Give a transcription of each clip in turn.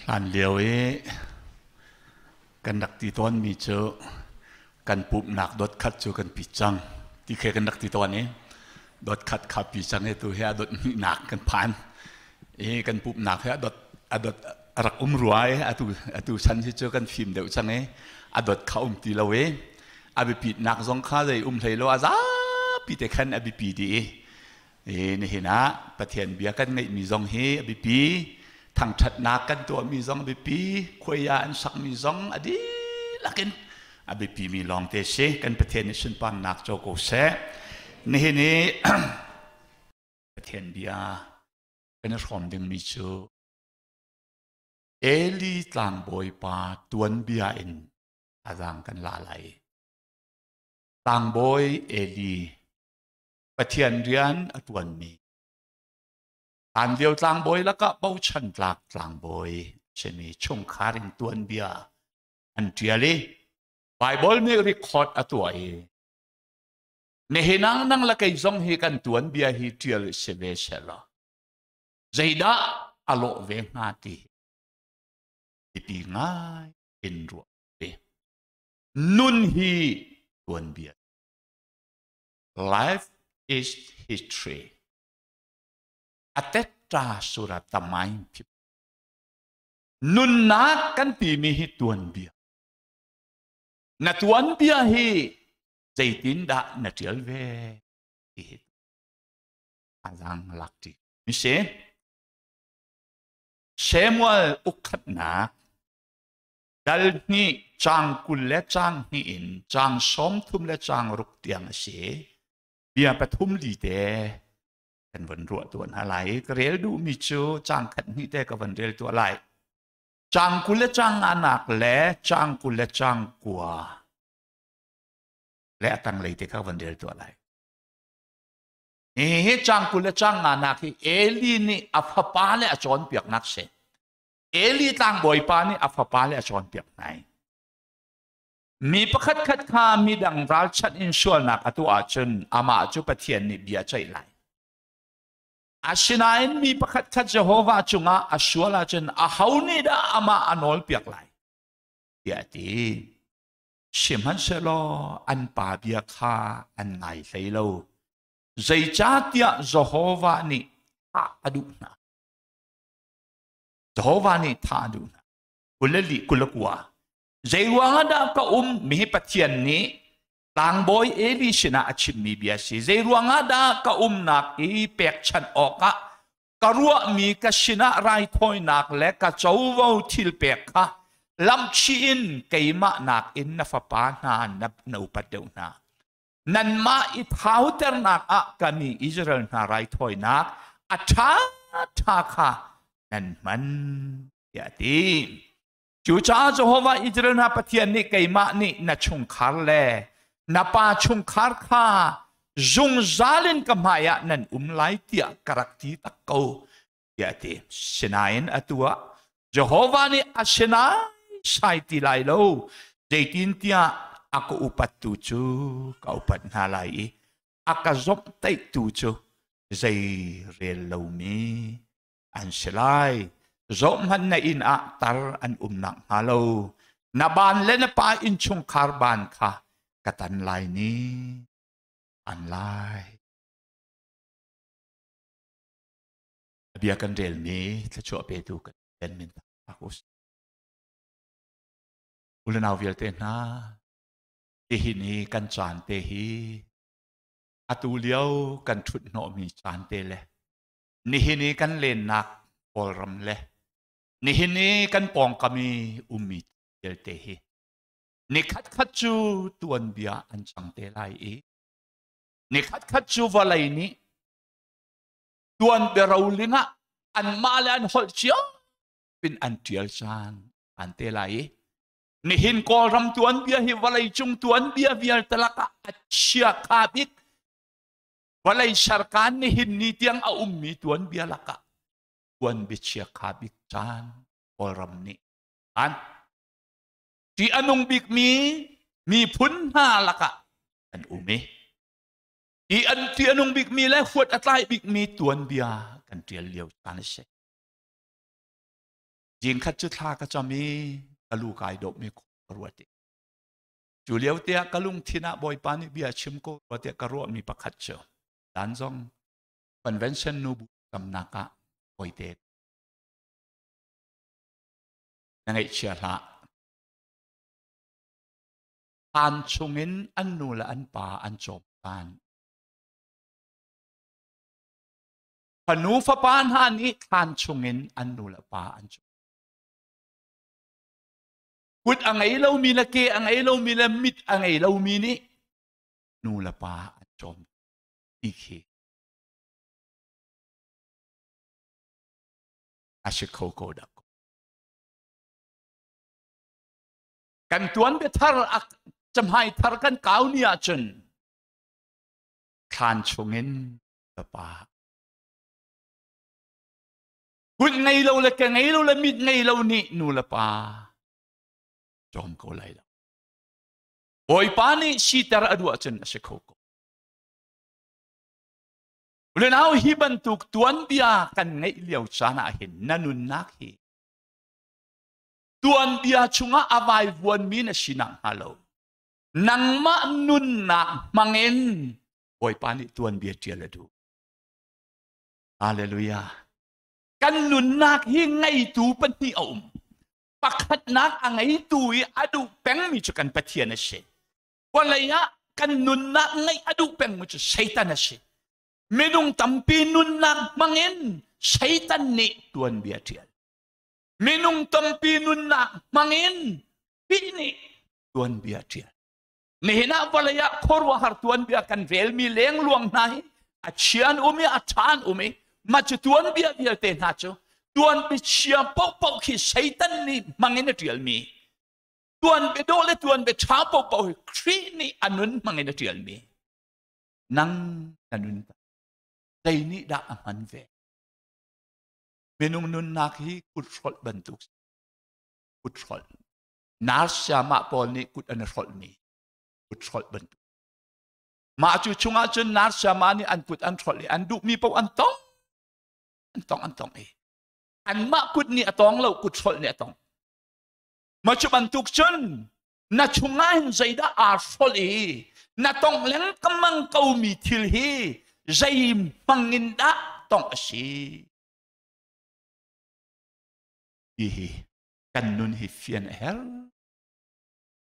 หลานเลี้ยวกันนักตีตอนมีเจอกันปุบหนักดดคัดเจอกันปีจังที่เคยกันนักตีตอนนี้ดดคัดขับปีจังให้ตัวเฮียดดหนักกันผ่านกันปุบหนักเฮียดดรักรวยตัวฉันที่เจอกันฟิล์มเดี๋ยวจังดดเขาตีเราไปปีหนักสองข้าเลยเลยเราจ้าปีแต่ขันไปปีดีนี่เห็นนะประเทศเบียกันไงมีสองไปปีทางชัดนักกันตัวมีสองไปปีคุยอันสักมีสองอดีลักินไปปีมีลองเตะกันประเทศนี้ฉันปันนักโจโกเสนี่ประเทศเบียกันรวมดึงมีชูเอลีต่างบอยปาตัวนเบียอินอาจารย์กันลาไหลต่างบอยเอลีประเทศเรียนตัวนมีอันเดียวต่างบอยแล้วก็เป้าชันหลักต่างบอยเช่นนี้ช่วงคาริงตัวนเบียอันเดียลีไบเบิลนี่รีคอร์ดตัวเนี่ยเห็นนั่งละกันส่งให้กันตัวนเบียฮิเทียลเซเวเซลใจด่าอโลเวงาตีปีง่ายเป็นรัวนุนฮีตัวนเบีย life is history อัตตาสุรตมัยพิบนุนนักกันปีมีฮิตัวนเบียนัตัวนเบียฮีใจตินดานัดเจลเวฮิอาจังลักติมิเชเชมวลอุคัดนักดัลนี่จังกุลและจังนี่อินจังสมทุมและจังรุกเตียงเสียเบียปทุมลีเดกันวันรัวตัวอะไรก็เรียลดูมิจูจังขัดนี่เดกับวันเรียลตัวอะไรจังกุลและจังอานักและจังกุลและจังกัวและตั้งเลยเดกับวันเรียลตัวอะไรจังกุลและจังอานักที่เอลีนี่อัฟปาและจอนเปียกนักเสเอลีต่างบอยปานี่อัฟปาและจอนเปียกไหนมีประคัดคัดข้ามีดังรัลชัดอินชัวนักอตัวจนอามาจุปเทียนนี่เบียใจไหลอาชินาอินมีประคัดคัดเจโฮวาจุงาอาชัวลาจนอาฮาวนี่ดาอามาอันอลเปียกไหลเบียตีชิมันเชลอันป่าเบียข้าอันไงใส่เราใจจ้าเตียเจโฮวานี่ท่าอดุนะเจโฮวานี่ท่าอดุนะกุลลีกุลกัวใจวังดาก็มีปัจเจียนนี้ต่างบอยเอลิชนะชิมมีเบียสีใจวังดาก็นักเปียกฉันออกกะรัวมีกชนะไรทอยนักและกะเจ้าวาวทิลเปียกลำชีนเกี่ยมนักอินนฟปานานับนูปัดเดวนานันมาอิท้าวเตอร์นักกันมีอิสราเอลนาไรทอยนักอัชาทาค่ะนั่นมันยาดีจูจ้าเจ้าฮวาอิจรณาปฏิญาณนี่เกี่ยมานี่นัชงคาร์เล่นับปาชงคาร์ข้าจงซาลินกับมายะนั่นไลเตียกรักที่ตะโกยาดีชนะอินอตัวเจ้าฮวานี่อาชนะใช่ที่ไลโลเจตินเตียอักอุปัตตุจูกอุปัตนาไลอักจบเตตุจูใจเรลโลมีอันเชลัยจอมันในอินอัตาร์อันนักฮาโลนับานเล่นป้าอินชงคาร์บานค่ะกตันไลนี้อันไลเบียกันเรลนี้ถ้าชัวไปดูกันเป็นมินตาคุสอุลนาวิลเตน่าเตหินี้กันจานเตหีอตุเลียวกันชุดโนมีจานเตเลนี่หินี้กันเล่นนักปอลรัมเลนี่หินี้กันปองกามีมิดเดลเตหีนี่ขัดจูตัวนเบียอันจังเตไลนี่ขัดจูวะไลนี้ตัวนเบียเราลิงะอันมาเลอันฮอลเชียเป็นอันเทียลจานอันเตไลนี่หินกอลรัมตัวนเบียฮิวะไลจุงตัวนเบียวิลตะลักะอัจเชียคาบิกวะไลชาร์กันนี่หินนี่เตียงอามีตัวนเบียลักะวันเบชียคาบิกจานอรมนี่อันที่อนุงบิกมีพุนหาละกะอันที่อนุงบิกมีและขวดอัตไลบิกมีตัวนเบียกันเตียเลียวกันเส ยิงขัดจุดท่าก็จะมีกะลูกายดกมีกรัวติจูเลียวเตียกะลุงทินะบอยปานิเบียชิมโกกรัวเตียกะรัวมีประคัดเจอดันซองconvention นูบุสำนักะบอยเตกยังไงเชื่อละอันชงเงินอันนูละอันป่าอันจบกันพนูฟ้าปานหานี้อันชงเงินอันนูละป่าอันจบกุดอังไงเรามีละเกอังไงเรามีละมิดอังไงเรามีนี้นูละป่าอันจบอีกทีอาชิโคโกดักกันตวนเบทาร์อักจำให้ทาร์กันก้าวเนียจนขานชงเงินละป่ากุดไงเราละเกไงเราละมิดไงเรานี่นูละป่าจอมก็เลยแล้วโอยปานี่ชีตระอดูจนอาชิโคโกเรื่องเอาฮิบันตุกตวนเบียกันไงเลี้ยวชานาเห็นนันุนนักฮีตวนเบียชุงะอวัยวนมีนชินังฮัลโหลนังมานุนนักมังเอ็นโอยปานี่ตวนเบียเจียละดูฮาเลลูยากันนุนนักฮีไงตูปันที่เอาปักขัดนักอังไงตูยอดูแปงมีจุกันปะเทียนเชวันเลยะกันนุนนักไงอดูแปงมีจุชัยตันเชไม่ต้องตั้มปีนุนนักมังเอ็นชัยตันนี่ตวนเบียเทียนไม่ต้องตั้มปีนุนนักมังเอ็นปีนี่ตวนเบียเทียนนี่เห็นนะวันเลยะขอรัวหาตวนเบียกันเวลมีเลี้ยงลวงไหนอาเชียนอุเมอาชานอุเมมาจุตวนเบียเดียเตน่าจูตวนไปเชียร์ปอกปอกขี้ชัยตันนี่มังเอ็นเทียนมีตวนไปโดเลตวนไปช้าปอกปอกครีนี่อันนั้นมังเอ็นเทียนมีนั่งอันนั้นใจนี้ด่ามันเวเมนุงนุนนักฮีกุดสดบรรทุกกุดสดนาสยามาปอนี่กุดอันสดนี่กุดสดบรรทุกมาจุชงอาจนนาสยามานี่อันกุดอันสดเลยอันดุมีปออันตองอันมากุดนี่อันตองเรากุดสดเนี่ยตองมาจุบรรทุกจนนาชงอาใจด่าอาสดเลยนาตองเลี้ยงกำมังเกามีทิลฮีใจมังอินดาต้องสิอีกันนุนฮิฟิอันเฮล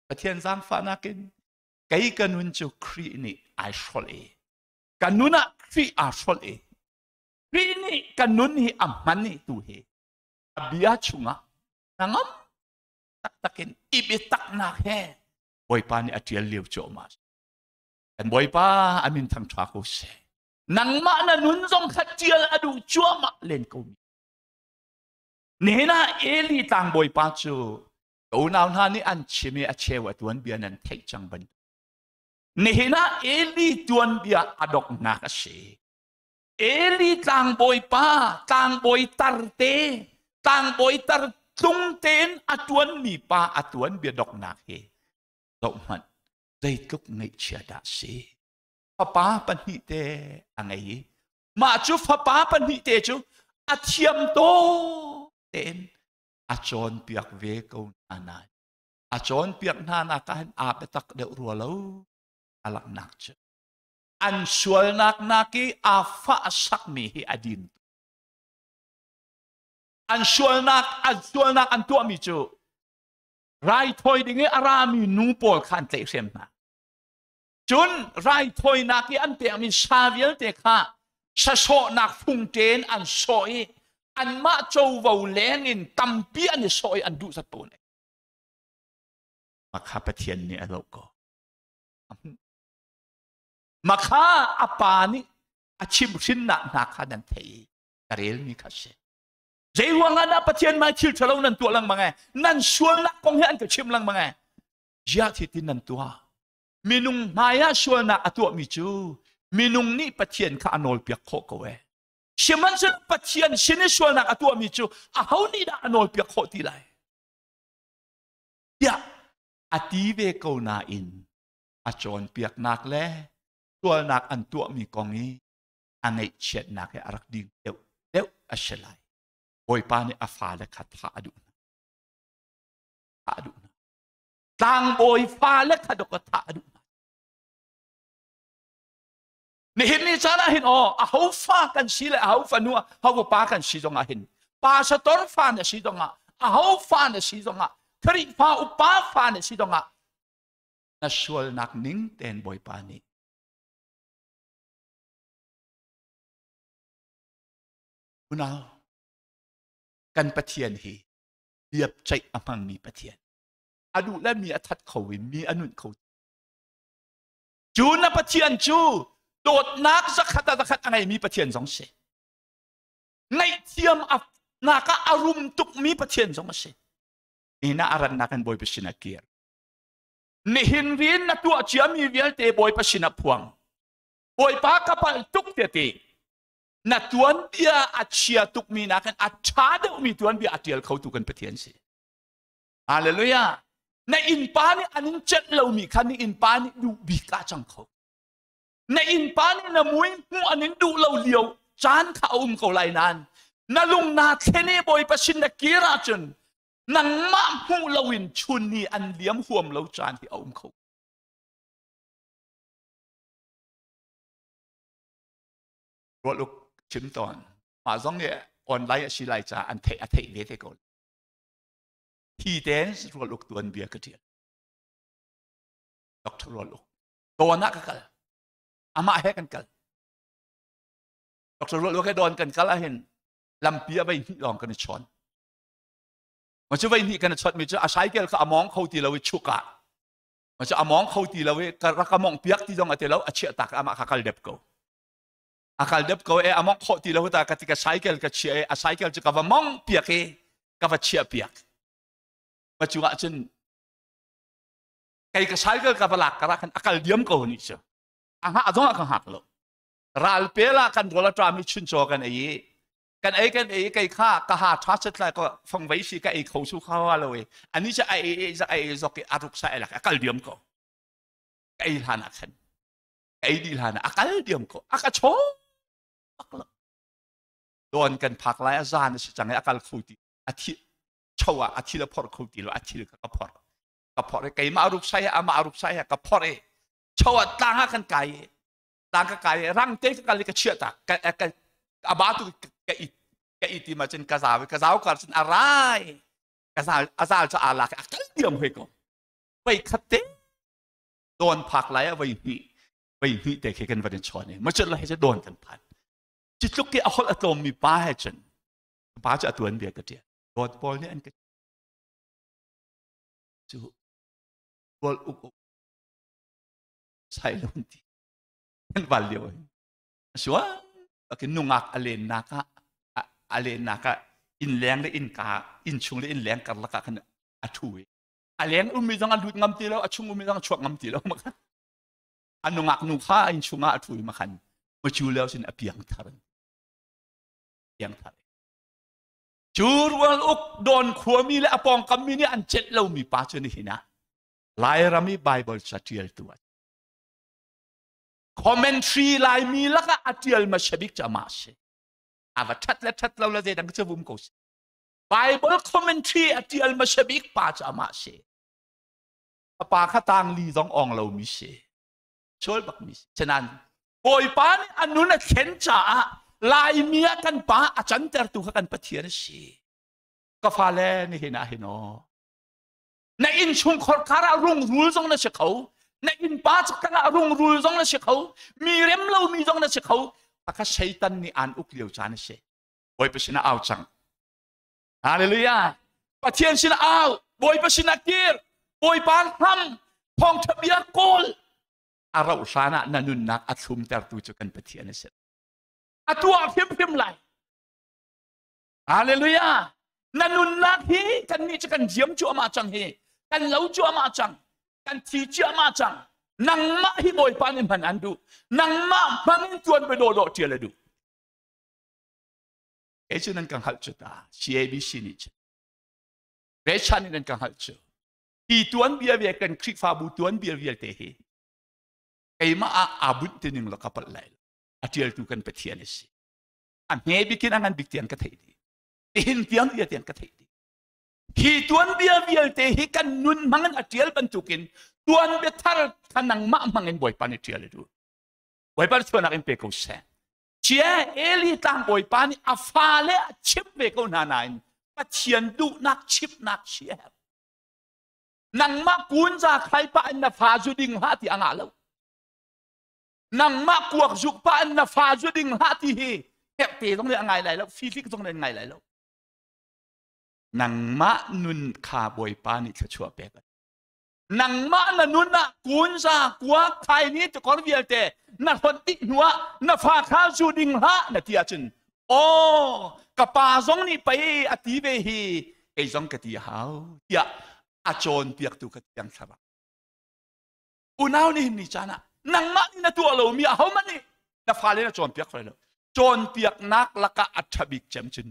ประเทศสังฟานักินไกกันนุนจูครีนี่ไอชอลเอกันนุนอะครีอาชอลเอครีนี่กันนุนฮิอัมมันนี่ตูเฮอบิอาชุงะนังตักกินอีบิตักนักเฮบอยปานี่อาเทียลเลียวโจมาสกันบอยปาอามินทางทราโกเซนังมานะนุนซงขัดเจียลอดูจัวมาเล่นกูมีเนี่ยนะเอลีตังบอยปาจูตัวนาวนานี่อันชิมีอาเชวะตวนเบียนันเทจังบันเนี่ยนะเอลีตวนเบียอดอกนักเสเอลีตังบอยปาตังบอยตาร์เตตังบอยตาร์ตุงเตนอตวนมีปาอตวนเบียดอกนักเฮตกมันได้กุกในเชียดาเสฟ้าปันหิเตอังไงมาจูฟ้าปันหิเตจูอาเทียมโตเต็นอาจอนเปียกเวกูนานาอาจอนเปียกนานาการอาเปตักเดือรัวแล้วอลักนักจูอันสวลนักนักีอาฟ้าสักมีอดินอันสวลนักอันตัวมีจูไรถอยดิ่งอารามีนูโปลขันเตะเซมนาจนไรถอยนักอันเปียมีชาเวลเตะข้าสะโซนักฟุงเจนอันโซยอันมาโจวาวเลนินตัมปีอันโซยอันดูสัตว์ปนมาข้าปะเทียนเนี่ยเราก็มาข้าอปานี่อาชิมสินนักข้าดันเทยกระเรลมีข้าเสเจวังอันปะเทียนมาชิลทะเลนั่นตัวลังมังไงนั่นส่วนนักกองเห็นกับชิมลังมังไงยาที่ตินนั่นตัวมินุงมายาส่วนนักตัวมิจูมินุงนี่ปะเทียนข้าอนอลเปียกโคกเวเชื่อมันจะปะเทียนชินิส่วนนักตัวมิจูอาเขานี่ได้อนอลเปียกโคที่ไรยาอตีเวกูนาอินอาจอนเปียกนักแลตัวนักอันตัวมีกองนี้อันไอเช็ดนักให้อารักดิ่งเดี๋ยวอาเชลัยโอยปานี่อาฟาและขัดขาดู adu na. Tang boy fale kadok adu na. Nihin ni sana hin ahau fa kan sila ahau fa nua hau pa kan si dong ahin. Pa sa tor fa na si dong ahau fa na si dong Kari fa upa fa na si dong na sual nak ning ten boy pa ni. Unaw kan pathian hi liap cai amang mi pathian. Adu la mi athat khawin mi anun khaw. Chu na pathian chu dot nak zakhat zakhat angai mi pathian jong se. Ngai thiam af naka arum tuk mi pathian jong se. Ina aran nakan boy pasina kier. Nihin rin na tu achia mi vial te boy pasina puang. Boy pa kapal tuk te. Na tuan dia achia tuk mi nakan achada mi tuan dia atial kau tukan pathian se. Haleluya. Na in pa ni anin chet lau mi kan ni in pa ni du bi ka chang kau. Na in pa ni na muing mu anin du lau liao chan ka kau lai nan. Na lung na tene boy pasina kira chun. Nang ma mu lawin chun ni an liam huam lau chan hi kau. Rốt lúc chim tòn mà giống như online si lại cha anh thấy về thế còn khi đến rốt lúc tuần bia cái chuyện doctor rốt lúc tuần nãy cái ama hết cái doctor rốt lúc cái đòn cái là hiện làm bia vậy lòng cái chọn mà chứ vậy cái chọn mình chứ sai cái among khâu thì là với chua cả mà chứ among khâu thì là với cái among bia thì trong cái là chia tak ama kakal đẹp cầu akal dep ko among khoti lo ta katika cycle ka chia a cycle chu ka va mong piak ka va chia piak ma chu a chen kai ka cycle ka va lak ka kan akal diam ko ni chu anga adong ka hak lo ral pela kan dola tra mi chun cho kan ai kai kha ka ha tha chet la ko phong wei si ka ai khou chu kha wa lo ani cha ai zok ke arup sa la akal diam ko kai hana khan ai di hana akal diam ko aka cho Doan kan pak lai azan si jangan akal khuti ati chawa ati la por khuti lo ati ka por kai ma'ruf saya ka por chawa tanga kan kai rang te ka kali ka chia ta ka abatu ka iti ma chen ka zaw ka chen arai ka azal cha ala ka akal diam hoi ko bai khatte Doan pak lai bai hi te ke kan van chone ma chen lai se don kan pan Chỉ lúc cái ahol atom mi ba hay chân, ba cho tuần biệt cái chuyện, God Paul này anh cái, chú Paul sai luôn đi, anh vào liệu, xóa, cái nung ngạc alen naka in leng le in ka in chung le in leng kar la ka kan athui, alen umi dang alut ngam ti lo, achung umi dang chuak ngam ti lo makan, anu ngak nu kha in chunga athui makan, machu leo sin apiang tharan. Yang tadi. Curwal uk don kuami le apong kami ni ancet lau mi pacu ni hina. Lai rami Bible satial tuat. Commentary lai mi laka atial masyabik jamase. Ava tat lau la zedang sebum kos. Bible commentary atial masyabik pa jamase. Apa katang li zong ong lau mi se. Chol bak mi se. Cenan. Boy pan anu na kenca Lai mia kan pa acan tertu kan pathian si. Kafale ni hina hino. Na in chung khor kara rung rul zong na se khau. Na in pa chak kara rung rul zong na se khau. Mi rem lo mi zong na se khau. Aka syaitan ni an uk liu chan se. Boy pasina au chang. Hallelujah. Pathian sina au. Boy pasina kir. Boy pan ham. Pong tabia kol. Arau sana nanun nak atum tertu kan pathian se. Atua phim lại. Hallelujah. Nanun nak hi kan ni kan diam chu ama chang hi. Kan lau chu ama chang. Kan thi chu ama chang. Nang ma hi boy pan in pan andu. Nang ma mangin tuan be do tia le du. E chu nan kang hal chu ta. CABC ni chu. Re chan ni nan kang hal chu. Ti tuan bia bia kan krik fa bu tuan bia te hi. Kai ma abut tining lo kapal lai. Atial tu kan pathian si. Am he bikin angan biktian ka thei di. Tin tiang dia tiang ka thei di. hi tuan bia vial te hi kan nun mangan atial bantukin tuan betar kanang ma mangin boy pani tial itu boy pan tuan akin pe ko se chia eli tang boy pani afale chip be ko nanain pathian du nak chip nak chia nang ma kun za khai pa an na fa ju ding ha ti anga lo nang ma kuak juk pa an na fa ju ding ha ti hi hep te tong le angai lai lo physics tong le ngai lai lo nang ma nun kha boy pani kha chua pe ka nang ma na nun na kun za kwa khai ni to kon vial te na hon ti nuwa na fa kha ju ding ha na ti a chun o ka pa zong ni pai ati ve hi ei zong ka ti hao ya a chon piak tu ka tiang saba unaw ni chana nang ma ni na tu alo mi a hau man ni na fa le na chon piak fa lo chon piak nak laka athabik chem chin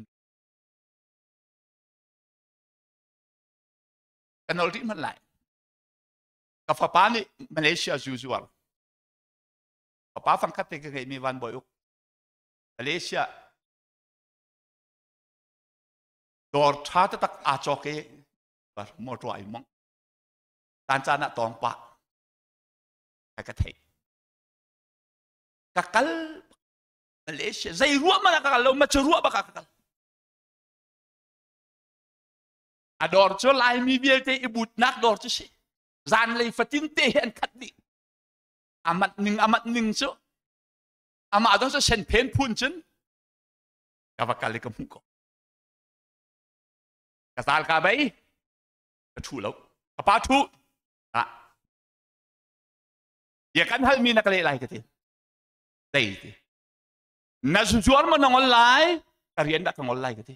kanol ti man lai ka fa pa ni Malaysia usual pa phang khat te ke mi wan boy Malaysia dor tha ta tak a choke par mo to ai mong tan cha na tong pa ka thei ka kal Malaysia zai ruwa mana ka lo ma chruwa ba ka kal ador cho lai mi biel te ibut nak dor cho si zan lei fatin te hen khat di amat ning so ama dong so sen pen pun chen ka ba kal ka mu ko ka sal ka bai ka thu lo ka pa thu à ya kan hal mi na ka le lai ka ti dei ti na su suar mo nang online ka rian da ka online ka ti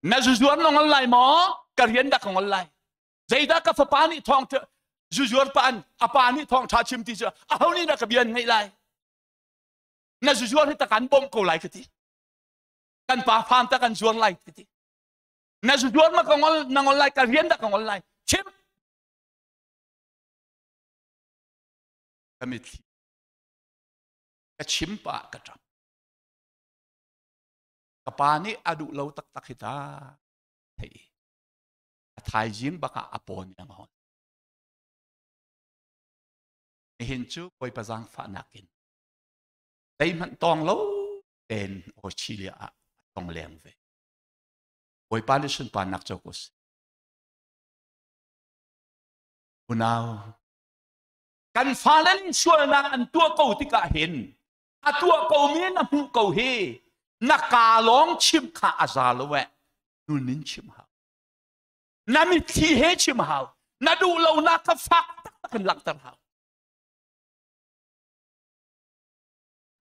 na zuzuar nong online mo karian da kong online zaida ka fa pani thong te zuzuar pan apani thong tha chim ti cha ahoni na ka bian ngai lai na zuzuar ta kan bom ko lai kati kan pa pham ta kan zuar lai kati na zuzuar ma kong nang online karian da kong online chim kamit ka chim pa ka tra kapani adu lau tak tak kita thei thai jing baka apon yang hon hin chu koi pazang fa nakin dai man tong lo en Australia tong leng ve koi palison pa nak chokos unao kan falan sual na an tua ko tika hin atua ko mi na hu ko he nakalong chim kha azalwe nunin chim ha nami thi he chim ha nadu lo na ka fak kan lak tar ha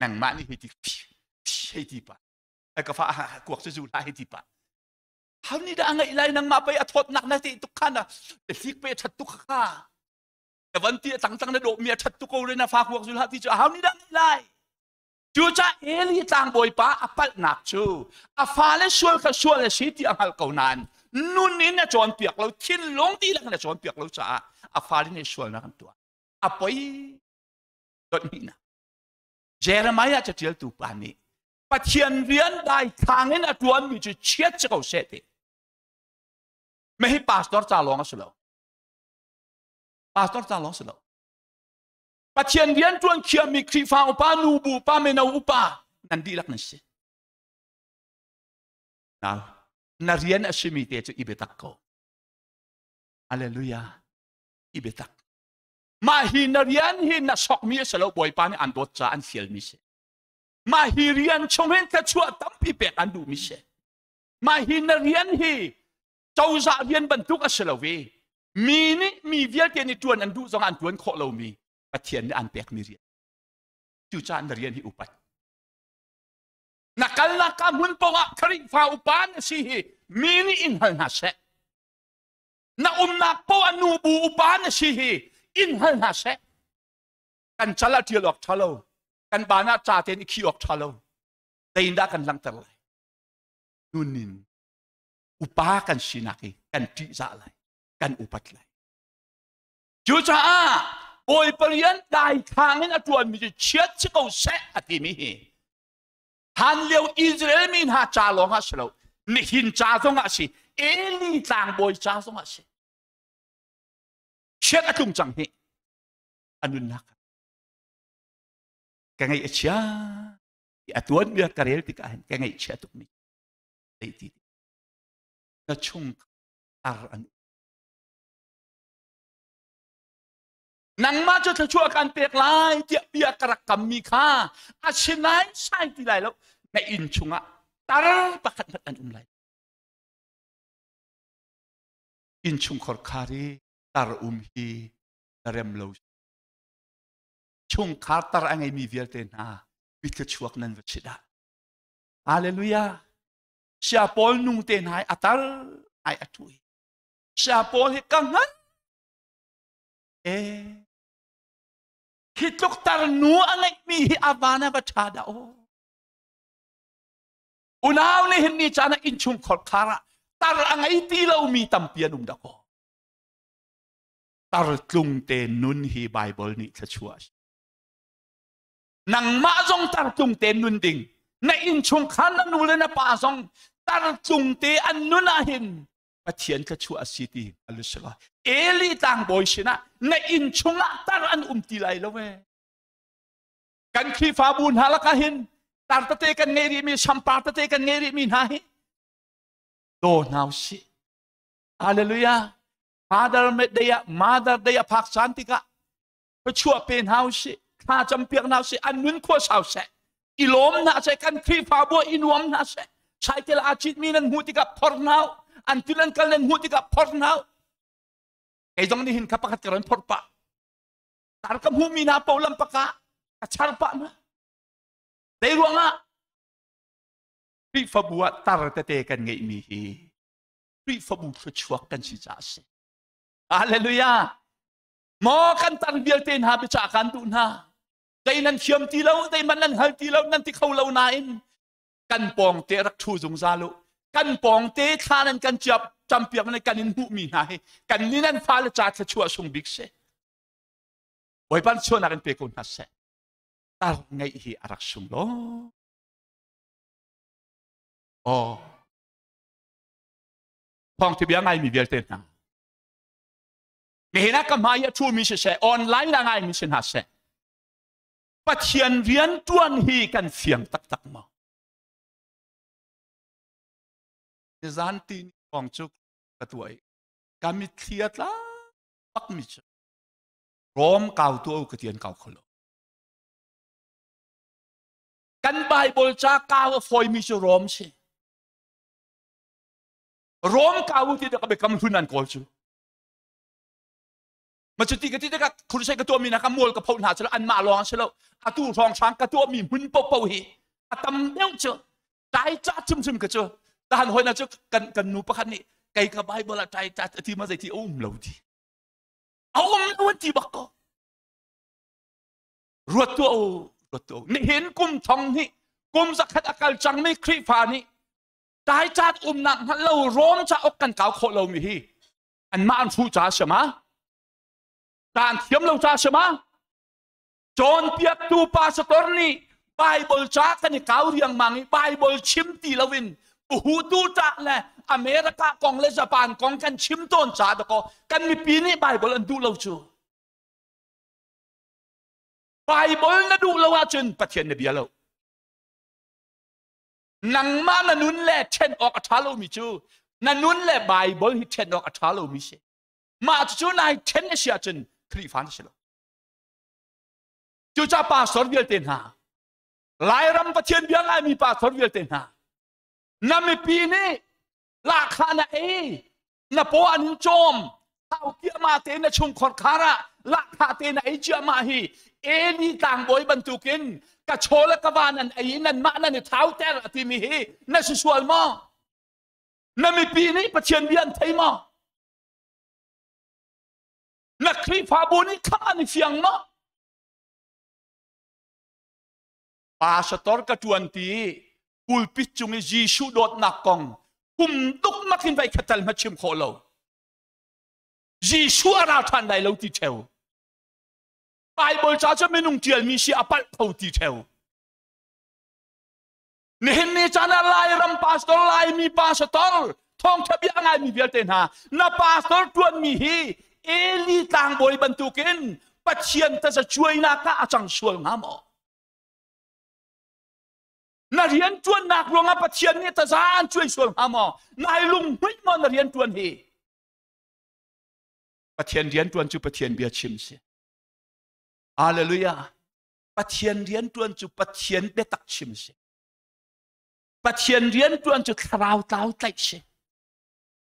nang ma ni he ti pa ka fa kuak su la he ti pa ha ni da ngai lai nang ma pai athot nak na ti tu khana te sik pe that tu kha te wan ti tang tang na do mi that tu ko le na fa kuak su la ti ha ni da ngai lai chú cha eli tang boy pa apal nak chu a fale sual ka sual le siti angal kaunan nun ni na chon piak lo thin long ti lang na chon piak lo cha a fale ni sual na kan tua apoi dot ni na Jeremiah cha tiel tu pa ni pathian rian dai thangin atuan mi chu chiat cha ko se te me hi pastor cha long aslo pastor cha long aslo pathian rian tuan kia mi kri fa upa nubu pa me na upa nan di lak nasi now na rian asimi te chu ibetak ko hallelujah ibetak ma hi na rian hi na sok mi salo boy pa ni an dot cha an sial mi se ma hi rian chonghen ka chua tam pi pe an du mi se ma hi na rian hi chau za rian ban tuk asalo we mi ni mi vial ke ni tuan an du zong an tuan kho lo mi pathian ni an pek mi rian chu cha an rian hi upat nakal na ka mun po wa khari fa upan si hi mi ni in hal na se na na po anu bu upan si hi in hal na se kan chala tialok thalo kan bana cha ten khiok thalo tein da kan lang tar lai nunin upa kan sinaki kan ti za lai kan upat lai chu cha boy parian dai thangin atuan mi chiat chiko se ati mi hi han leo Israel min ha cha long ha slo ni hin cha zonga si eli tang boy cha zonga si chet atung chang hi anun nak ka ngai achia atuan bia karel ti ka ka ngai chia tuk mi dei ti na chung ar an nang ma cho chua kan pek lai ti bia karak kam mi kha a chinai sai ti lai lo na in chunga tar pakhat mat an lai in chung khor khari tar hi rem lo chung khar tar angai mi vial te na bit ka chuak nan va chida hallelujah sia pol nung te nai atar ai atui sia pol he kangan hitok tar nu angai mi hi avana va chada o unaw ni hin ni chana in chung khor khara tar angai ti lo mi tampian da ko tar tlung te nun hi bible ni thachua nang ma zong tar tlung te nun ding na in chung khan na nu le na pa zong tar tlung te an nun a hin pathian thachua city alusala eli tang boy sina na in chunga tar an ti lai lo we kan khi fa bun halaka hin tar ta te kan ngeri mi sampa ta te kan ngeri mi na hi do now si hallelujah mother deya phak santika chua pen house kha champiak now si anun kho sao se ilom na se kan khi fa bo inuam na se cycle achit minan hutika phor now antilan kalen hutika phor now kai dong ni hin kapakat karon phor pa tar kam hu mi na paulam paka achar pa na dei ruanga pri fa bua tar te kan ngei mi hi pri fa bu chuak kan si cha se hallelujah mo kan tar bial ten ha bi cha kan tu na dai nan khiam ti lo dai man nan hal ti lo nan ti khau lo na in kan pong te rak thu jung za lo kan pong te khanan kan chap champiak na kan in hu mi na he kan ni nan fa le cha cha chua sung big se oi pan chona kan pe kon ha se tar ngai hi arak sung lo pong ti bia ngai mi bial ten na Mehina kamaya tu mi se online na ngai mi sin ha se pathian rian tuan hi kan fiang tak tak ma zan tin pong chuk katuai kami thiat la pak mi che rom kau tu ka tian kau kholo kan bible cha kau foi mi che rom se rom kau ti da ka be kam hunan kol chu Machuti ka tita ka kurusay ka tuwa mi nakamol ka pao na sila an maalong sila atu rong sang ka tuwa mi mun po po hi atam neng cho tai cha chum ka cho tahan hoy na cho kan nu pa ni kay ka bible la tai cha ti ma zai ti lo di lo ti ba ko ruat to ni hen kum thong ni kum zakhat akal chang mi khri fa ni tai cha nak lo rom cha ok kan kau kho lo mi hi an ma an fu cha shama Dan thiam lo cha shema John piak tu pastor ni Bible cha kan kau riang mangi Bible chim ti lawin hu tu cha le America kong le Japan kong kan chim ton cha da ko kan mi pi ni Bible an du lo chu Bible na du lo wa chun pathian ne bia lo nang ma na nun le chen ok athalo mi chu na nun le Bible hi chen ok athalo mi se ma chu nai chen ne sia chun Kri fan sila. Chucha pastor bial ten ha. Lairam pathian biang ai mi pastor bial ten ha. Na mi pini la khana na po an chom. Tau kia ma te na chung khor khara la kha te na chia ma hi. Ni tang boy bantukin ka chola ka banan nan ma na ni thau ter ati mi hi na sisual mo. Na mi pini pathian bian thai mo. Na kri fa bo ni kha ni fiang ma pastor ka tuan ti pulpit chung Jesu dot nakong kum tuk makin vai khatal ma chim kholo Jesu ara than dai lo ti theo Bible cha cha menung tial mi si apal phau ti theo นี่จานาลายรำพาสตอร์ลายมีพาสตอร์ทองทะเบียงไงมีเวลเตนหานาพาสตอร์ตวนมีฮีเอลีต่างบอยบรรทุกินปัจเจียนแต่จะช่วยนักอาจังช่วยงามนาเรียนจวนนักลงอาปัจเจียนนี่แต่จะอันช่วยช่วยงามนายลุงไม่มานาเรียนจวนฮีปัจเจียนเรียนจวนจูปัจเจียนเบียชิมเสียอาเลลูยาปัจเจียนเรียนจวนจูปัจเจียนเบตักชิมเสียปัจเจียนเรียนจวนจูคราวเต้าไตเสีย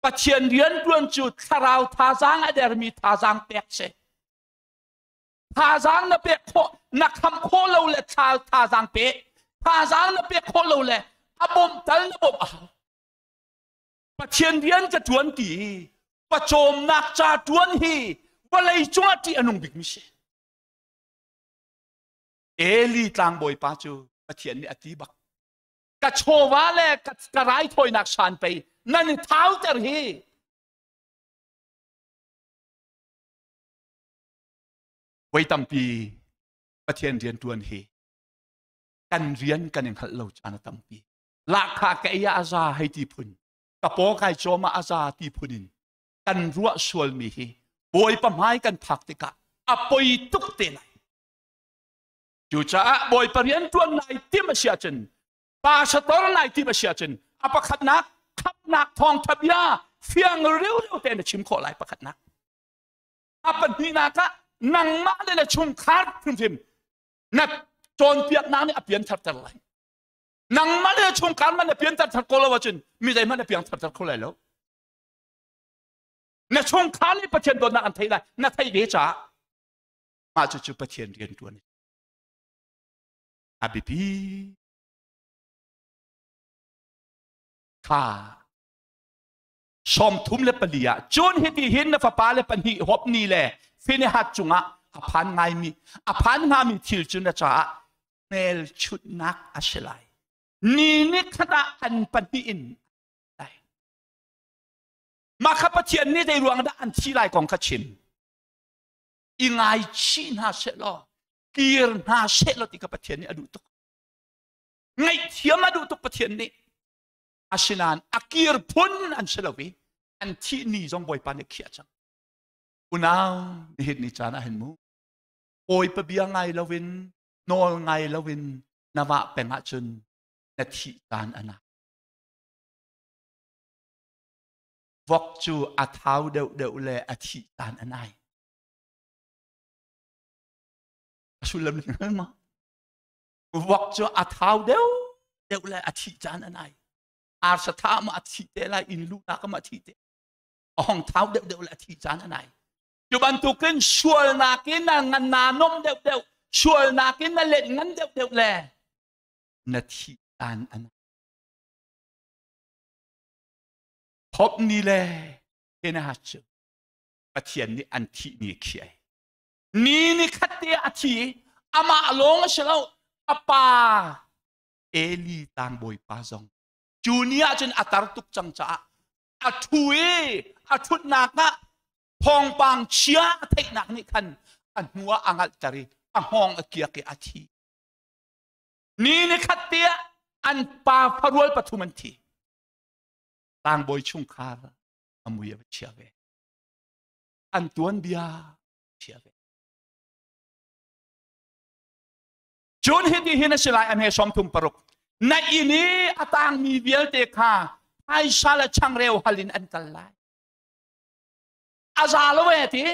ปัจเจียนเรียนจวนจูคราวท่าจางอเดอร์มีท่าจางเปียกเสียท่าจางนับเปียกโคนักทำโคเราเลยท่าจางเปียกท่าจางนับเปียกโคเราเลยอาบมตัลนับเอาปัจเจียนเรียนจะจวนตีปัจโจมนักจ่าจวนฮีว่าเลยจวนตีอนุบิกมิเชเอลีต่างบอยป้าจูปัจเจียนนี่อธิบักกะโชวาเลกะไรถอยนักชานไปนั่นเท้าเตอร์ฮีไว้ตั้มปีประเทศเรียนตัวนฮีกันเรียนกันยังหัดเราจานตั้มปีลาคาเกียอาซาให้ตีพุนกะโปไก่โจมาอาซาตีพุนินกันรัวสวลมีฮีบอยปะไม้กันผักติกะอปอยตุกเตลัยจูจ้าบอยปเรียนตัวนายที่มาเชียจันปาสตอร์นายที่มาเชียจันอปขัดนักขับนักทองทะเบียเฟียงเร็วเต็นชิมโคลายประขัดนักอปันนีนักนังมาเลยนะชุมคาร์พิมพิมนับโจนเปียกน้ำนี่อเปียนทัดทัดเลยนังมาเลยชุมคาร์มันอเปียนทัดทัดโคลาวจันมีใจมันอเปียนทัดทัดโคลายแล้วในชุมคาร์นี่ประเทศโดนนักอันไทยได้นักไทยเดจ้ามาจุดประเทศเรียนตัวนี้อาบีบีข้าสมทุมเลปเลียจนเหตุเห็นนฟ้าป่าเลปันหิหอบนี่แหละฟินหัดจุงะอภันไงมีอภันงามีทิลจุนจ้าเมลชุดนักอาศัยนี่ขณะอันปันหิอินได้มาขับเทียนนี่ได้รวงได้อันที่ไรของขชิมอีไงชีน่าเสลอกีร์น่าเสลอที่ขับเทียนนี่อดูตุกไงเทียมอดูตุกปะเทียนนี่อาศินันอากีร์พุนอันเสลวีอันที่นี่จงบอยปานเขียจังอุณาวนี่เห็นนิจานะเห็นมูโอยปะเบียงไงละวินโนไงละวินนาวะเป็นอาจุนนาทีการอันนั้นวอกจูอาเท้าเดวเลยอาทิการอันไหนชุลมุนเหรอวอกจูอาเท้าเดวเลยอาทิการอันไหนอาสถามาทิเตลาอินลูนักมาทิเตอ่องเท้าเดวละทิจานไหนจุบันตุกินชวลนักินนั่งนานมเดวชวลนักินนั่นเล่นงั้นเดวแลนาทิจานอันพบนี่แหละเห็นหัดเจอปะเทียนนี่อันที่นี่เขียนี่ขัดเตะอาทิอามาลงเชลล์อาปาเอลีต่างบอยปาซองจูเนียจนอัตรตุกจังจ้าอัทุยอัทุนักนะพองปังเชียเทคนักนี่คันอันหัวอังอัลจารีอังห้องเกียกอาทีนี่ขัดเตียอันปาพรวลปฐุมันทีต่างบอยชุงคาร์อามุยเชียเวอันตัวนเบียเชียเวจูนเฮดีเฮนสิไลอันเฮสอมทุมปรุกในอินี้อาตางมีเวลเตคาไอชาลช่างเร็วฮัลินอันกัลไลอาซาลเวที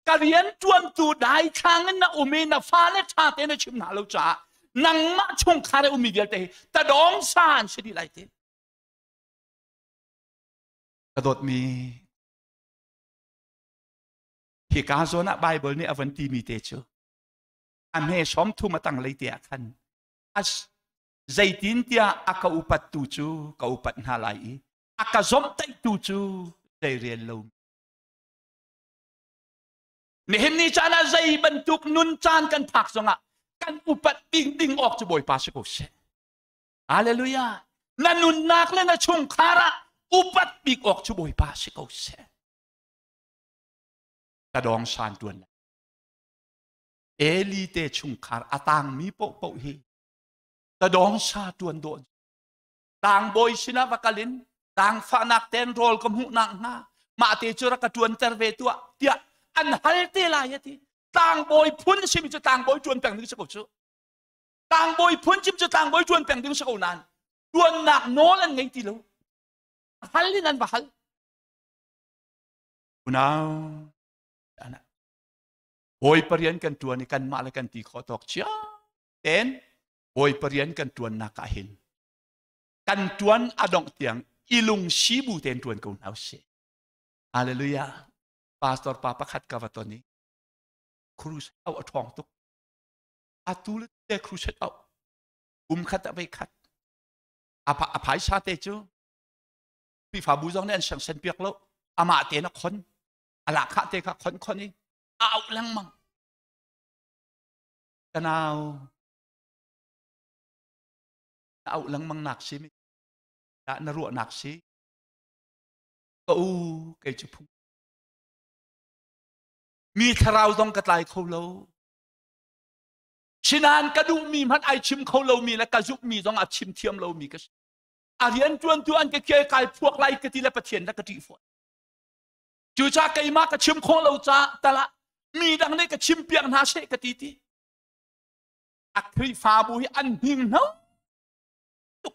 การเรียนจวนตูได้ทางนั้นอุมีนาฟ้าและชาเตนชิมนาลูจ้านังมาชงคาเรอุมีเวลเตแต่ดองซานสิดีไลเตกระโดดมีที่การโซนะไบเบิลนี่อวันตีมีเตจูอันเฮสอมทุมาตั้งเลยเตียคันอัสใจตินเตียอากาอุปัตตูจูกาอุปัตนาไลอากาซอมไตตูจูได้เรียนรู้นี่เห็นนี่จานาใจบรรทุกนุนจานกันผักสงะกันอุปัตดิ่งออกจะบ่อยปาสกุเชฮาเลลูยานันนุนนักเลยนะชงคาระอุปัตปิกออกจะบ่อยปาสกุเชกระดองชานตัวนเอลีเตชงคาร์อาตังมีโปะเฮกระดองชาตัวนโดน tang boy sina vakalin tang fanak ten rol kamu nang nga ma te chura ka tuan terve tua tia an halte la yati tang boy pun sim chu tang boy tuan pang ni sa ko chu tang boy pun chim chu tang boy tuan pang ni sa ko nan tuan nak no lan ngai ti lo halin an bahal unaw ana boy parian kan tuan ikan malakan ti khotok chia ten boy parian kan tuan nakahin kan tuan adong tiang ilung sibu ten tuan kau nau se haleluya pastor papa khat kavatoni krus au atong tuk atul te krus au khat abai khat apa apai sa te chu pi fa bu jong nen sang sen piak lo ama te na khon ala kha te kha khon ni au lang mang kanao au lang mang nak si đã na ruộng nạc xí cậu cái chụp phun mi thao dòng cái tai khâu lâu xin an cái đủ mi mất ai chim khâu lâu mi là cái giúp mi dòng à chim thiêm lâu mi cái à riêng tuan cái kia cái phuộc lại cái tí là bắt thiền là cái tỷ phật chú cha cái má cái chim khâu lâu cha ta là mi đang này cái chim piang na sẽ cái tí à khi pha bùi ăn hình nấu ok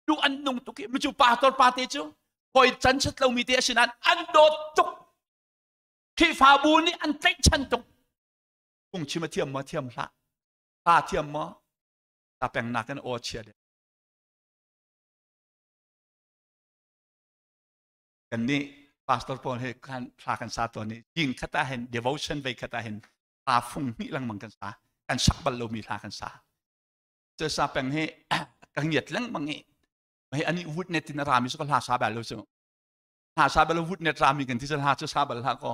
du an nung tuki mu chu pastor pate chu hoi chan chat lo mi te asinan an dot tuk khi fa bu ni an tek chan tuk kung chi ma thiam la pa thiam ma ta peng na kan o chia de kan ni pastor pon he kan pha kan sa to ni jing khata hen devotion ve khata hen pa phung ni lang mang kan sa kan sak bal lo mi la kan sa che sa peng he kan yet lang mang ngeไม่อันนี้วุฒิเนตินารามิสก็ลาซาบะแล้วใช่ไหมลาซาบะแล้ววุฒิเนตรามีกันที่จะลาจะซาบะแล้วก็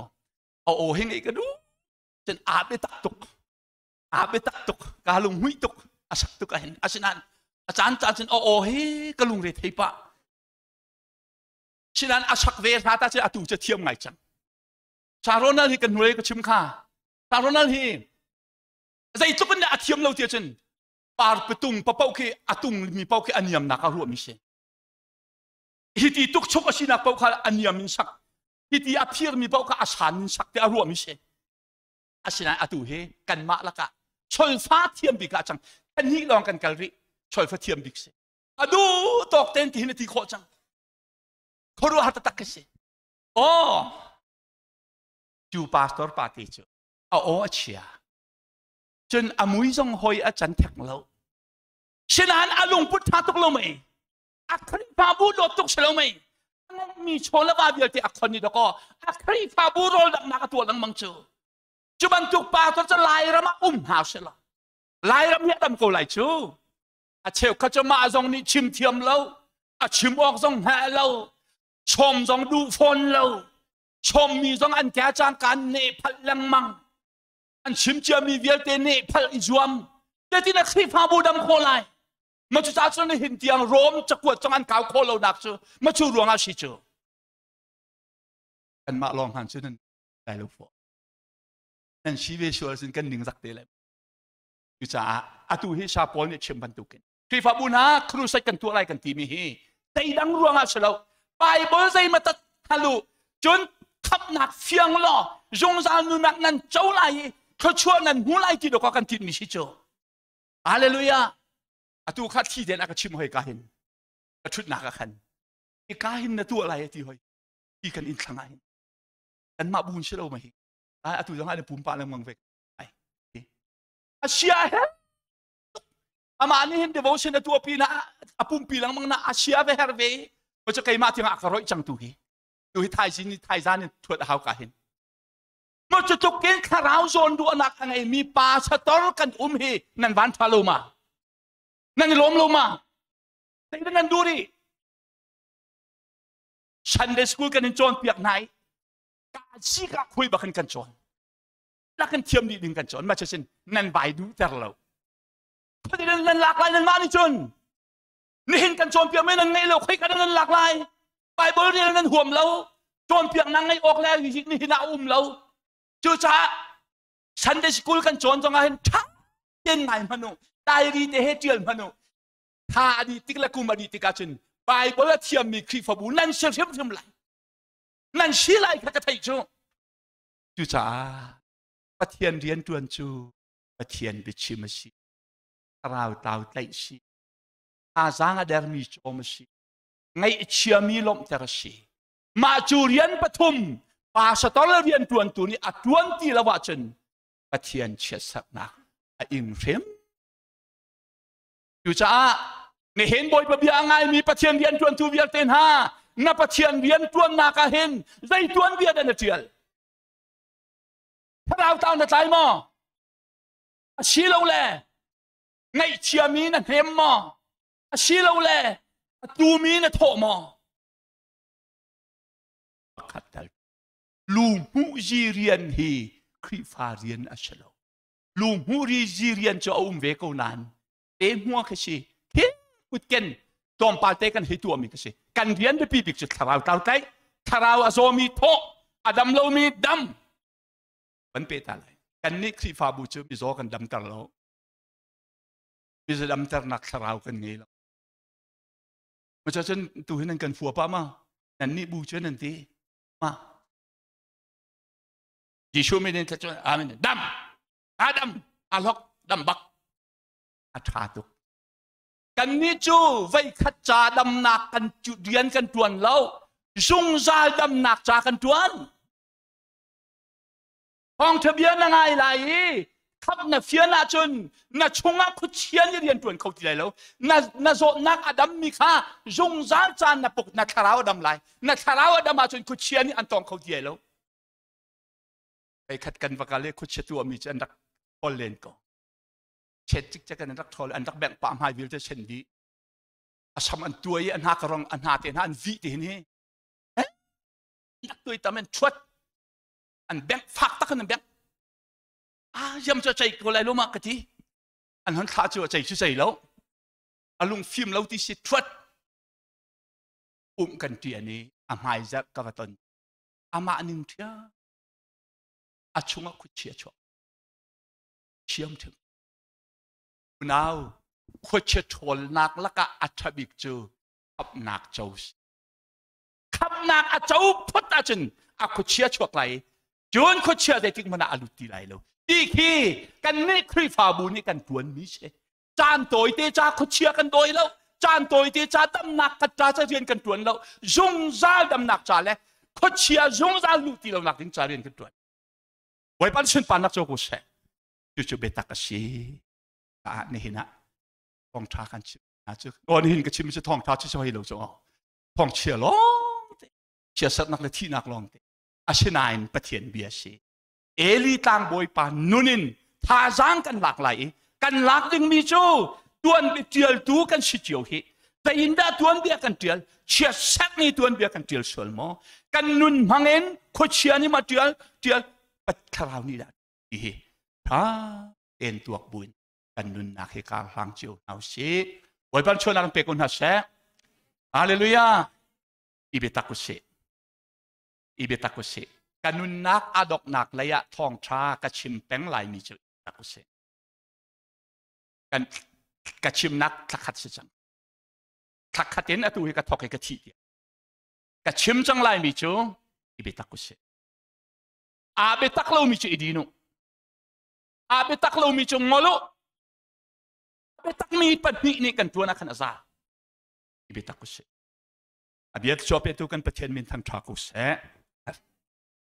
เอาโอเฮงไอ้ก็ดูจนอาบไปตักตุกกาลุงหุยตุกอาศักตุกเห็นอาศันันอาจารย์จนเอาโอเฮกาลุงเรทให้ปะฉะนั้นอาศักเวทาตาจะอาตูจะเทียมไงจังชาโรนัลฮีกันหน่วยก็ชิมข้าชาโรนัลฮีใจจุกันเนี่ยอาเทียมเราเทียจนปาร์ปตุงปะเป้าคืออาตุงมีเป้าคืออันยำนักรวมมิเชฮิติตุกชกอาศินักเป้าคืออันยำมิสักฮิติอาพีร์มีเป้าคืออาชันสักแต่รวมมิเชอาศินักอาตูเฮกันมาละกะชอยฟ้าเทียมบิกะจังอันนี้ลองกันกัลริชอยฟ้าเทียมบิกเซอดูตอกเต็นที่หินที่โคจังเขารู้หัตถตักเซโอ้จูปาสตอร์ปาติจูเอาโอ้เชียจนอมุยจงหอยอาจารย์แท็กเราฉะนั้นอาลุงพุทธาตุกเราไหมอัครีฟาบูโดตุกเชลไหมมีโชลบาเบียที่อัคคนี้แล้วก็อัครีฟาบูโรลักนักตัวลังมังจูจุบันตุกปาตัวจะไล่ระมาหาเชลไล่ระมาดำกูไล่จูอาเชลเขาจะมาจงนี่ชิมเทียมเราอาชิมออกจงแห่เราชมจงดูฝนเราชมมีจงอันแก่จางการเนพัลลังมังอันชิมเจียมีเวลเตเน่พัลอิจวมแต่ที่นักขีฟาบูดำโคไลมาจุดจ้าจนเห็นเตียงโรมจะกวดจังอันเก่าโคเราหนักจูมาชูรวงอาชิจูกันมาลองหันชุดนั้นได้ลูกฝนนั่นชีวิตชัวร์สินกันหนึ่งสักเดือนเลยจุดจ้าอาตูฮิชาปอนเนี่ยชิมบันตุกันขีฟาบูนะครูใส่กันตัวอะไรกันทีมีฮีแต่ดังรวงอาชิเราไปบริษัทมาตัดฮัลโหลจนขับหนักเฟียงล้อจงจานุนักนั้นเจ้าไรเขาชวนนั้นหัวไหล่ที่ดอกกันทิดมิชิโจฮาเลลูยาอาตูขัดที่เด่นอากาชิมหอยกาหินกระชุดนักกันอีกาหินนั่นตัวอะไรที่หอยที่กันอินทางหินกันมาบุญเชื่อเราไหมอาตูต้องให้ปุ่มปาเลมังเวกไอ้อาเซียเฮอามานี่เห็นเดวอชันตัวปีน่ะอาปุ่มปีหลังมังน่ะอาเซียเวเฮร์เวมันจะใครมาที่งากระโรยจังตุกีดูให้ไทยสินไทยจานี่ถวดหาวกาหินมันจะตุกเกนคาราวโซนดูนักไงมีปาสตอร์กันฮีนั่นวันทาโลมานั่นล้มลงมาแต่นั่นดูดิฉันเดสกูลกันจนเปียกไหนกาซีกคุยบักกันจนแล้วกันเทียมดีดึงกันจนมาเช่นนั่นใบดูแต่เราเพราะนั่นหลากหลายนั่นมานี่จนนี่เห็นกันจนเปียกไม่นั่นไงเราคุยกันนั่นหลากหลายไปบริเวณนั้นห่วมเราจนเปียกนั่งไงออกแล้วนี่น่าอุ้มเราจูจ้าฉันได้สกูลกันจนจังไงทั้งเย็นไงมนุษย์ได้ดีแต่เหตุเจียนมนุษย์ ถ้าอดีติกและกุมอดีติกาจินไปบลเทียมมีครีฟบูนั่นเชื่อมทำไรนั่นชี้ไรพระกษัตริย์จูจ้าปะเทียนเรียนจวนจูปะเทียนบิชิมชีเราเตาไตชีอาจางอเดรมีโจมชีไงเชียมีลมเตรชีมาจูเรียนปฐุมปาสตอลเรียนจวนตัวนี้อัดวนตีละวะจนปะเทียนเชื่อสักนักอินเฟมจูจ้าเนี่ยเห็นบ่อยปะเบียงไงมีปะเทียนเรียนจวนตัวเวียเต็นห้านับปะเทียนเรียนจวนนักเห็นใจจวนเวียเดนเทียลถ้าเราเตาหน้าใจมั้งชีเราแหละไงเชียมีนั่นเห็นมั้งชีเราแหละตูมีนั่นโถมั้งขัดกันลุงหูจีเรียนฮีคริฟาเรียนอัชโลลุงหูจีเรียนจะเอาเวกนันเต็มหัวกษีเฮ้ยกุดเกนตอมปาเตกันให้ตัวมีกษีกันเรียนไปปีบิกจุดทาราวเต่าไตทาราวอโซมีโถอดัมเรามีดำมันเป็นอะไรกันนี่คริฟาบูชมีโซกันดำตลอดมีจะดำตระนักทาราวกันไงล่ะมันจะฉันตัวนั้นกันฝัวป้ามานั่นนี่บูชนั่นทีมายิชูไม่ได้จะจวนอามินดำอาดัมอาล็อกดำบักอาชาตุกันนี่จูไว้ขัดจาดำนักกันจุดเรียนกันจวนแล้วซุงซาดำนักจากันจวนห้องทะเบียนยังไงล่ะขับน่ะเฟียน่ะจนน่ะชงอ่ะคุเชียนเรียนจวนเขาที่ไหนแล้วน่ะโซนักอดัมมีค่าซุงซาจานน่ะปกน่ะคาราวดำไหลน่ะคาราวดำมาจนคุเชียนนี่อันตองเขาที่ไหนแล้วไปขัดกันว่าการเล่คุเชตัวมีจะอันดักพอลเลนก็เช็ดจิกจะกันอันดักทอลอันดักแบ่งปามหายวิลจะเช่นดีอาสมอันตัวอันหากรองอันหาเตนอันวิเตนี่เอ๊ะนักตัวตามันชดอันแบ่งฝักตะกันอันแบ่งยำจะใจก็เลยรู้มากกะทีอันนั้นข้าจะใจชื่อใจแล้วอารมณ์ฟิล์มแล้วที่สิชดกันที่อันนี้อาหายจะกระตุ้นอามาหนึ่งเท่าอาชงคุเชียชวเชื่อมถึงนาวคุเชียชวนักละกะอัฐบิกจูขับนักเจ้าขับนักอาเจ้าพุทธจันอาคุเชียชวไหลจนคุเชียได้ทิ้งมันอาลุตีไหลแล้วดีคีกันนี่คริฟาบูนี่กันตัวนี้ใช่จานโตยเตจ้าคุเชียกันโดยแล้วจานโตยเตจ้าดำนักกันจ้าจะเรียนกันตัวแล้วจงซาดำนักจ้าเลยคุเชียจงซาลุตีแล้วนักถึงจะเรียนกันตัวไว้ปันฉันปานักโจกุเสจู่ๆเบตักสีนี่เห็นนะทองชากันชินะจู่ก่อนเห็นก็ชิมจะทองชาชิชอยเราจ้ะทองเชียร้องเชียสักนักเลยที่นักร้องอาชินายปะเทียนเบียสีเอลีตังบอยปานนุนินท่าจางกันหลากหลายกันหลากดึงมีจู่ตัวนี้เตียลตูกันชิจิโอเฮแต่อินดาตัวนี้กันเตียลเชียสักนี่ตัวนี้กันเตียลส่วนมอกันนุนมังเอ็นโคเชียนี่มาเตียลปัจคราวนี้ได้ดีถ้าเอ็นตัวบุญกันนุนนักให้การหลังเจียวเอาสิไว้ปันชวนนักเปกุนฮัสเซ่ฮาเลลูยาอิเบตักุเสกันนุนนักอดอกนักระยะทองชากระชิมแป้งลายมีจุดตักุเสกันกระชิมนักทักขัดสิจังทักขัดเห็นอตุให้กระทอกให้กระทีกระชิมจังลายมีจุดอิเบตักุเสอาเบตักเรามีจุดอีดีโนอาเบตักเรามีจุดงอโลอาเบตักมีปัจจุบันนี้กันตัวนักขณะซาอิเบตักุเสอาเบียดชอบเปตุกันประเทศมินทันทากุเส